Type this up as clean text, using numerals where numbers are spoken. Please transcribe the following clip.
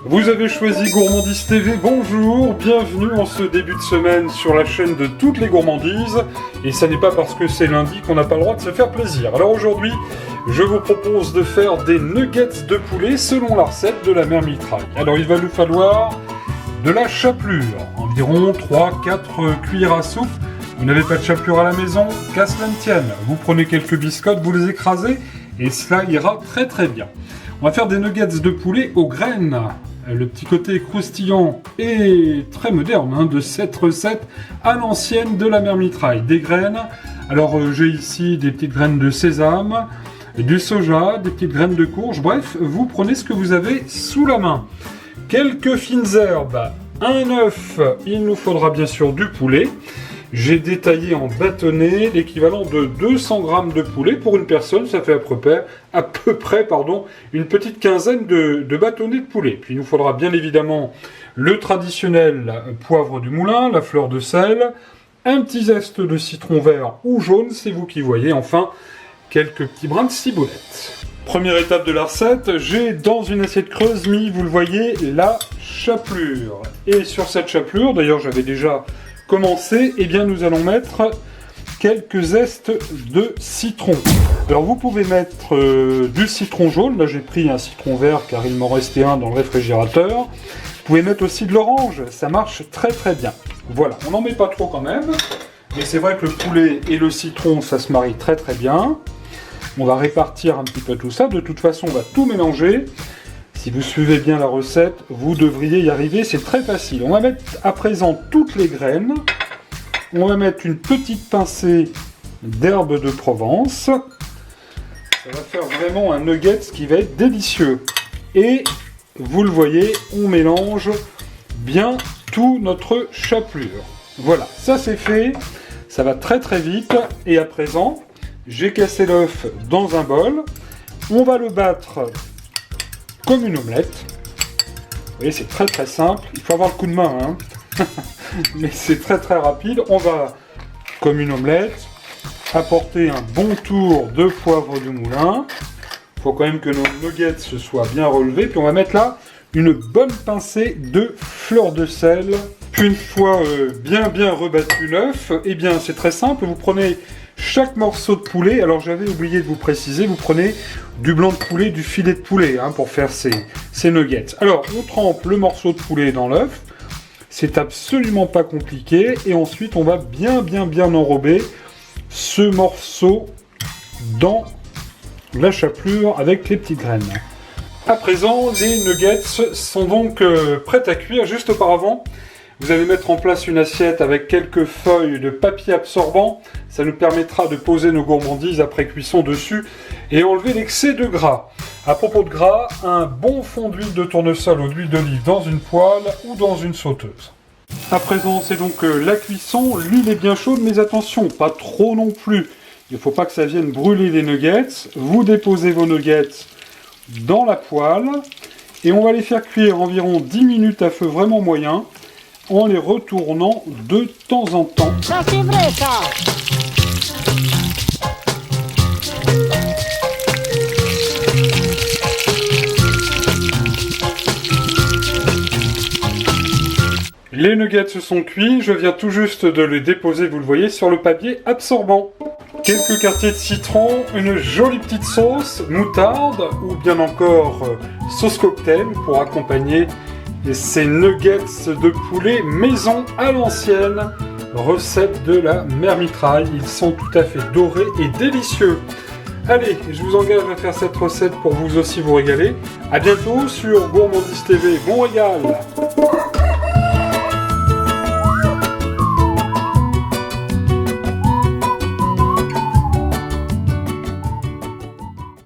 Vous avez choisi Gourmandise TV, bonjour, bienvenue en ce début de semaine sur la chaîne de toutes les gourmandises. Et ça n'est pas parce que c'est lundi qu'on n'a pas le droit de se faire plaisir. Alors aujourd'hui, je vous propose de faire des nuggets de poulet selon la recette de la mère Mitraille. Alors il va nous falloir de la chapelure, environ 3-4 cuillères à soupe. Vous n'avez pas de chapelure à la maison, qu'à cela ne tienne. Vous prenez quelques biscottes, vous les écrasez et cela ira très très bien. On va faire des nuggets de poulet aux graines. Le petit côté croustillant et très moderne de cette recette à l'ancienne de la mère Mitraille. Des graines, alors j'ai ici des petites graines de sésame, du soja, des petites graines de courge, bref, vous prenez ce que vous avez sous la main. Quelques fines herbes, un œuf, il nous faudra bien sûr du poulet. J'ai détaillé en bâtonnet l'équivalent de 200 g de poulet pour une personne, ça fait à peu près une petite quinzaine de bâtonnets de poulet. Puis il nous faudra bien évidemment le traditionnel poivre du moulin, la fleur de sel, un petit zeste de citron vert ou jaune, c'est vous qui voyez, enfin quelques petits brins de ciboulette. Première étape de la recette, j'ai dans une assiette creuse mis, vous le voyez, la chapelure. Et sur cette chapelure, d'ailleurs j'avais déjà commencé, eh bien nous allons mettre quelques zestes de citron. Alors vous pouvez mettre du citron jaune, là j'ai pris un citron vert car il m'en restait un dans le réfrigérateur. Vous pouvez mettre aussi de l'orange, ça marche très très bien. Voilà, on n'en met pas trop quand même, mais c'est vrai que le poulet et le citron ça se marie très très bien. On va répartir un petit peu tout ça, de toute façon on va tout mélanger. Si vous suivez bien la recette, vous devriez y arriver, c'est très facile. On va mettre à présent toutes les graines. On va mettre une petite pincée d'herbe de Provence. Ça va faire vraiment un nugget qui va être délicieux. Et vous le voyez, on mélange bien tout notre chapelure. Voilà, ça c'est fait. Ça va très très vite. Et à présent, j'ai cassé l'œuf dans un bol. On va le battre comme une omelette. Vous voyez, c'est très très simple. Il faut avoir le coup de main, hein. Mais c'est très très rapide. On va, comme une omelette, apporter un bon tour de poivre du moulin. Il faut quand même que nos nuggets se soient bien relevés. Puis on va mettre là une bonne pincée de fleur de sel. Puis une fois bien rebattu l'œuf, eh bien c'est très simple. Vous prenez chaque morceau de poulet, alors j'avais oublié de vous préciser, vous prenez du blanc de poulet, du filet de poulet pour faire ces nuggets. Alors on trempe le morceau de poulet dans l'œuf, c'est absolument pas compliqué, et ensuite on va bien enrober ce morceau dans la chapelure avec les petites graines. À présent, les nuggets sont donc prêts à cuire. Juste auparavant, vous allez mettre en place une assiette avec quelques feuilles de papier absorbant. Ça nous permettra de poser nos gourmandises après cuisson dessus et enlever l'excès de gras. À propos de gras, un bon fond d'huile de tournesol ou d'huile d'olive dans une poêle ou dans une sauteuse. À présent, c'est donc la cuisson. L'huile est bien chaude, mais attention, pas trop non plus. Il ne faut pas que ça vienne brûler les nuggets. Vous déposez vos nuggets dans la poêle et on va les faire cuire environ 10 minutes à feu vraiment moyen, en les retournant de temps en temps. Ça c'est vrai ça. Les nuggets se sont cuits, je viens tout juste de les déposer, vous le voyez, sur le papier absorbant. Quelques quartiers de citron, une jolie petite sauce, moutarde ou bien encore sauce cocktail pour accompagner ces nuggets de poulet maison à l'ancienne, recette de la mère Mitraille. Ils sont tout à fait dorés et délicieux. Allez, je vous engage à faire cette recette pour vous aussi vous régaler. A bientôt sur Gourmandise TV. Bon régal!